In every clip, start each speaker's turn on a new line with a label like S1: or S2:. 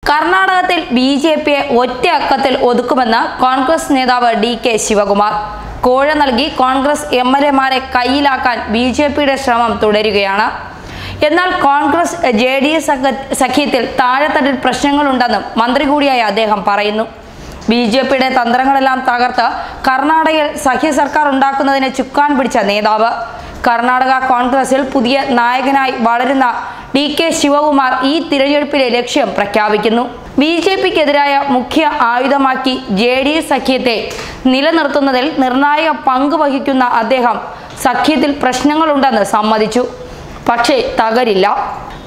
S1: കർണാടകത്തിൽ ബിജെപിയെ ഒറ്റയക്കത്തിൽ ഒതുക്കുമെന്ന് കോൺഗ്രസ് നേതാവ് ഡി.കെ. ശിവകുമാർ. കോഴ നൽകി കോൺഗ്രസ് എംഎൽഎമാരെ കയ്യിലാക്കാൻ ബിജെപിയുടെ ശ്രമം തുടരുകയാണ്. എന്നാൽ കോൺഗ്രസ് ജെഡിഎസ് സഖ്യത്തിൽ താഴെത്തട്ടിൽ പ്രശ്നങ്ങളുണ്ടെന്നും മന്ത്രി കൂടിയായ അദ്ദേഹം പറയുന്നു. ബിജെപിയുടെ തന്ത്രങ്ങളെല്ലാം തകർത്ത് കർണാടകയിൽ സഖ്യ സർക്കാർ ഉണ്ടാക്കുന്നതിന് ചുക്കാൻ പിടിച്ച നേതാവ്. കർണാടക കോൺഗ്രസിൽ പുതിയ നായകനായി വളരുന്ന ഡി.കെ. ശിവകുമാർ ഈ തിരഞ്ഞെടുപ്പിലെ ലക്ഷ്യം പ്രഖ്യാപിക്കുന്നു. ബിജെപിക്കെതിരായ മുഖ്യ ആയുധമാക്കി ജെഡിഎസ് സഖ്യത്തെ നിലനിർത്തുന്നതിൽ നിർണായക പങ്ക് വഹിക്കുന്ന അദ്ദേഹം സഖ്യത്തിൽ പ്രശ്നങ്ങളുണ്ടെന്ന് സമ്മതിച്ചു. പക്ഷേ തകരില്ല.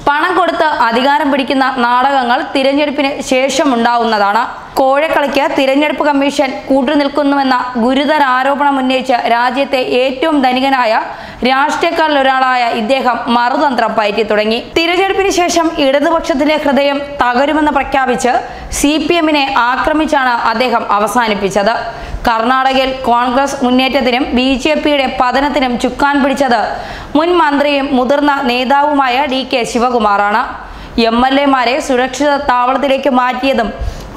S1: പണം കൊടുത്ത് അധികാരം പിടിക്കുന്ന നാടകങ്ങൾ തിരഞ്ഞെടുപ്പിന് ശേഷം ഉണ്ടാവുന്നതാണ്. കോഴക്കളിക്ക് തിരഞ്ഞെടുപ്പ് കമ്മീഷൻ കൂട്ടുനിൽക്കുന്നുവെന്ന ഗുരുതര ആരോപണം ഉന്നയിച്ച് രാജ്യത്തെ ഏറ്റവും ധനികനായ രാഷ്ട്രീയക്കാരിൽ ഒരാളായ ഇദ്ദേഹം മറുതന്ത്രം പയറ്റി തുടങ്ങി. തിരഞ്ഞെടുപ്പിന് ശേഷം ഇടതുപക്ഷത്തിലെ ഹൃദയം തകരുമെന്ന് പ്രഖ്യാപിച്ച് CPM-നെ ആക്രമിച്ചാണ് അദ്ദേഹം അവസാനിപ്പിച്ചത്. കർണാടകയിൽ കോൺഗ്രസ് മുന്നേറ്റത്തിനും ബിജെപിയുടെ പതനത്തിനും ചുക്കാൻ പിടിച്ചത് മുൻ മന്ത്രിയും മുതിർന്ന നേതാവുമായ ഡി.കെ. ശിവകുമാറാണ്. എംഎൽഎമാരെ സുരക്ഷിത താവളത്തിലേക്ക് മാറ്റിയതും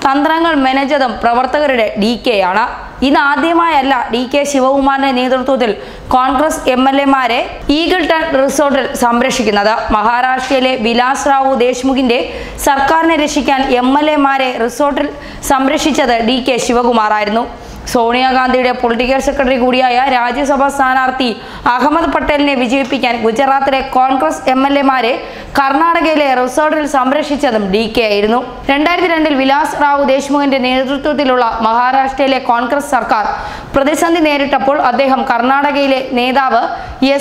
S1: തന്ത്രങ്ങൾ മെനഞ്ഞതും പ്രവർത്തകരുടെ ഡി.കെ.യാണ്. ഇതാദ്യമായല്ല ഡി.കെ. ശിവകുമാറിന്റെ നേതൃത്വത്തിൽ കോൺഗ്രസ് എംഎൽഎമാരെ ഈഗിൾടൺ റിസോർട്ടിൽ സംരക്ഷിക്കുന്നത്. മഹാരാഷ്ട്രയിലെ വിലാസ് റാവു ദേശ്മുഖിന്റെ സർക്കാരിനെ രക്ഷിക്കാൻ എംഎൽഎമാരെ റിസോർട്ടിൽ സംരക്ഷിച്ചത് ഡി.കെ. ശിവകുമാറായിരുന്നു. സോണിയാഗാന്ധിയുടെ പൊളിറ്റിക്കൽ സെക്രട്ടറി കൂടിയായ രാജ്യസഭാ സ്ഥാനാർത്ഥി അഹമ്മദ് പട്ടേലിനെ വിജയിപ്പിക്കാൻ ഗുജറാത്തിലെ കോൺഗ്രസ് എംഎൽഎമാരെ കർണാടകയിലെ റിസോർട്ടിൽ സംരക്ഷിച്ചതും ഡി.കെ. ആയിരുന്നു. 2002 വിലാസ് റാവു ദേശ്മുഖിന്റെ നേതൃത്വത്തിലുള്ള മഹാരാഷ്ട്രയിലെ കോൺഗ്രസ് സർക്കാർ പ്രതിസന്ധി നേരിട്ടപ്പോൾ അദ്ദേഹം കർണാടകയിലെ നേതാവ്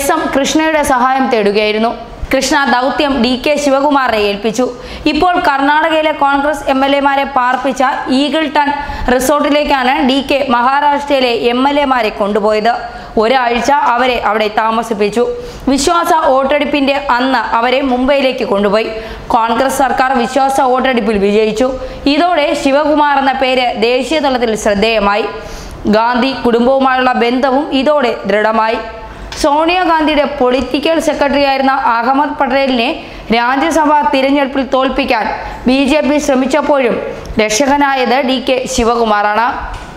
S1: SM കൃഷ്ണയുടെ സഹായം തേടുകയായിരുന്നു. കൃഷ്ണ ദൗത്യം ഡി.കെ. ശിവകുമാറിനെ ഏൽപ്പിച്ചു. ഇപ്പോൾ കർണാടകയിലെ കോൺഗ്രസ് എംഎൽഎമാരെ പാർപ്പിച്ച ഈഗിൾടൺ റിസോർട്ടിലേക്കാണ് ഡി.കെ. മഹാരാഷ്ട്രയിലെ എംഎൽഎമാരെ കൊണ്ടുപോയത്. ഒരാഴ്ച അവരെ അവിടെ താമസിപ്പിച്ചു. വിശ്വാസ വോട്ടെടുപ്പിന്റെ അന്ന് അവരെ മുംബൈയിലേക്ക് കൊണ്ടുപോയി. കോൺഗ്രസ് സർക്കാർ വിശ്വാസ വോട്ടെടുപ്പിൽ വിജയിച്ചു. ഇതോടെ ശിവകുമാർ എന്ന പേര് ദേശീയ തലത്തിൽ ശ്രദ്ധേയമായി. ഗാന്ധി കുടുംബവുമായുള്ള ബന്ധവും ഇതോടെ ദൃഢമായി. സോണിയാഗാന്ധിയുടെ പൊളിറ്റിക്കൽ സെക്രട്ടറി ആയിരുന്ന അഹമ്മദ് പട്ടേലിനെ രാജ്യസഭാ തിരഞ്ഞെടുപ്പിൽ തോൽപ്പിക്കാൻ ബിജെപി ശ്രമിച്ചപ്പോഴും രക്ഷകനായത് ഡി.കെ. ശിവകുമാറാണ്.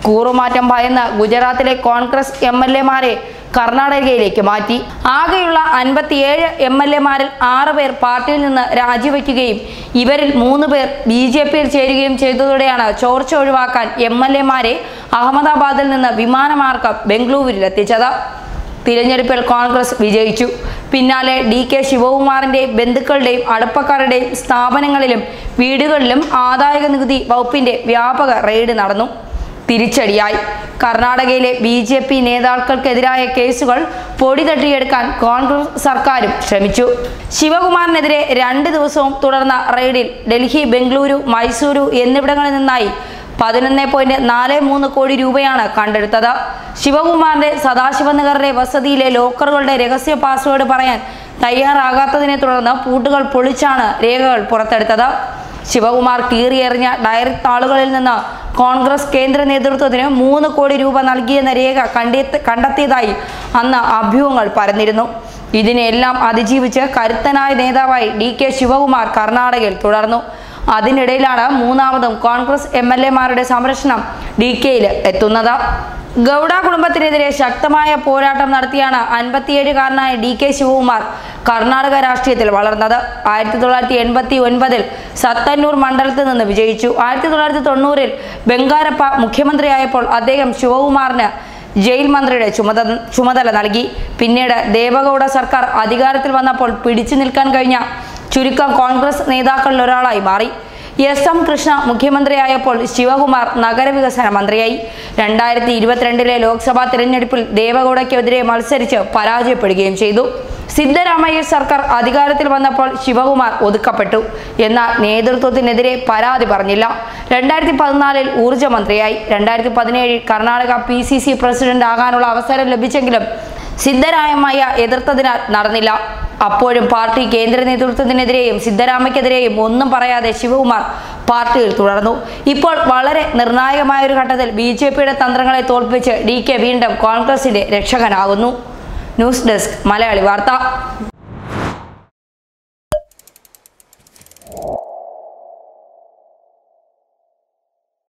S1: കൂറുമാറ്റം ഭയന്ന് ഗുജറാത്തിലെ കോൺഗ്രസ് എംഎൽഎമാരെ കർണാടകയിലേക്ക് മാറ്റി. ആകെയുള്ള 57 എംഎൽഎമാരിൽ 6 പേർ പാർട്ടിയിൽ നിന്ന് രാജിവെക്കുകയും ഇവരിൽ 3 പേർ ബിജെപിയിൽ ചേരുകയും ചെയ്തതോടെയാണ് ചോർച്ച ഒഴിവാക്കാൻ എംഎൽഎമാരെ അഹമ്മദാബാദിൽ നിന്ന് വിമാനമാർഗം ബംഗളൂരുവിലെത്തിച്ചത്. തിരഞ്ഞെടുപ്പിൽ കോൺഗ്രസ് വിജയിച്ചു. പിന്നാലെ ഡി.കെ. ശിവകുമാറിന്റെയും ബന്ധുക്കളുടെയും അടുപ്പക്കാരുടെയും സ്ഥാപനങ്ങളിലും വീടുകളിലും ആദായ നികുതി വകുപ്പിന്റെ വ്യാപക റെയ്ഡ് നടന്നു. തിരിച്ചടിയായി. കർണാടകയിലെ ബിജെപി നേതാക്കൾക്കെതിരായ കേസുകൾ പൊടി തട്ടിയെടുക്കാൻ കോൺഗ്രസ് സർക്കാരും ശ്രമിച്ചു. ശിവകുമാറിനെതിരെ 2 ദിവസവും തുടർന്ന റെയ്ഡിൽ ഡൽഹി, ബംഗളൂരു, മൈസൂരു എന്നിവിടങ്ങളിൽ നിന്നായി 11.43 കോടി രൂപയാണ് കണ്ടെടുത്തത്. ശിവകുമാറിന്റെ സദാശിവനഗറിലെ വസതിയിലെ ലോക്കറുകളുടെ രഹസ്യ പാസ്വേഡ് പറയാൻ തയ്യാറാകാത്തതിനെ തുടർന്ന് പൂട്ടുകൾ പൊളിച്ചാണ് രേഖകൾ പുറത്തെടുത്തത്. ശിവകുമാർ കീറിയെറിഞ്ഞ ഡയറി താളുകളിൽ നിന്ന് കോൺഗ്രസ് കേന്ദ്ര നേതൃത്വത്തിന് 3 കോടി രൂപ നൽകിയെന്ന രേഖ കണ്ടെത്തിയതായി അന്ന് അഭ്യൂഹങ്ങൾ പരന്നിരുന്നു. ഇതിനെല്ലാം അതിജീവിച്ച് കരുത്തനായ നേതാവായി ഡി.കെ. ശിവകുമാർ കർണാടകയിൽ തുടർന്നു. അതിനിടയിലാണ് മൂന്നാമതും കോൺഗ്രസ് എംഎൽഎമാരുടെ സംരക്ഷണം ഡി.കെയിൽ എത്തുന്നത്. ഗൗഡ കുടുംബത്തിനെതിരെ ശക്തമായ പോരാട്ടം നടത്തിയാണ് 57-കാരനായ ഡി.കെ. ശിവകുമാർ കർണാടക രാഷ്ട്രീയത്തിൽ വളർന്നത്. 1989 സത്തന്നൂർ മണ്ഡലത്തിൽ നിന്ന് വിജയിച്ചു. 1990 ബംഗാരപ്പ മുഖ്യമന്ത്രിയായപ്പോൾ അദ്ദേഹം ശിവകുമാറിന് ജയിൽ മന്ത്രിയുടെ ചുമതല നൽകി. പിന്നീട് ദേവഗൌഡ സർക്കാർ അധികാരത്തിൽ വന്നപ്പോൾ പിടിച്ചു നിൽക്കാൻ കഴിഞ്ഞ ചുരുക്കം കോൺഗ്രസ് നേതാക്കളിൽ ഒരാളായി മാറി. SM കൃഷ്ണ മുഖ്യമന്ത്രിയായപ്പോൾ ശിവകുമാർ നഗരവികസന മന്ത്രിയായി. 2022 ലോക്സഭാ തിരഞ്ഞെടുപ്പിൽ ദേവഗൌഡയ്ക്കെതിരെ മത്സരിച്ച് പരാജയപ്പെടുകയും ചെയ്തു. സിദ്ധരാമയ്യ സർക്കാർ അധികാരത്തിൽ വന്നപ്പോൾ ശിവകുമാർ ഒതുക്കപ്പെട്ടു. എന്നാൽ നേതൃത്വത്തിനെതിരെ പരാതി പറഞ്ഞില്ല. 2014 ഊർജ്ജ മന്ത്രിയായി. 2017 കർണാടക PCC പ്രസിഡന്റ് ആകാനുള്ള അവസരം ലഭിച്ചെങ്കിലും സിദ്ധരാമയ്യ എതിർത്തതിനാൽ നടന്നില്ല. അപ്പോഴും പാർട്ടി കേന്ദ്ര നേതൃത്വത്തിനെതിരെയും സിദ്ധരാമയ്ക്കെതിരെയും ഒന്നും പറയാതെ ശിവകുമാർ പാർട്ടിയിൽ തുടർന്നു. ഇപ്പോൾ വളരെ നിർണായകമായ ഒരു ഘട്ടത്തിൽ ബിജെപിയുടെ തന്ത്രങ്ങളെ തോൽപ്പിച്ച് ഡി.കെ. വീണ്ടും കോൺഗ്രസിന്റെ രക്ഷകനാകുന്നു. ന്യൂസ് ഡെസ്ക് മലയാളി വാർത്ത.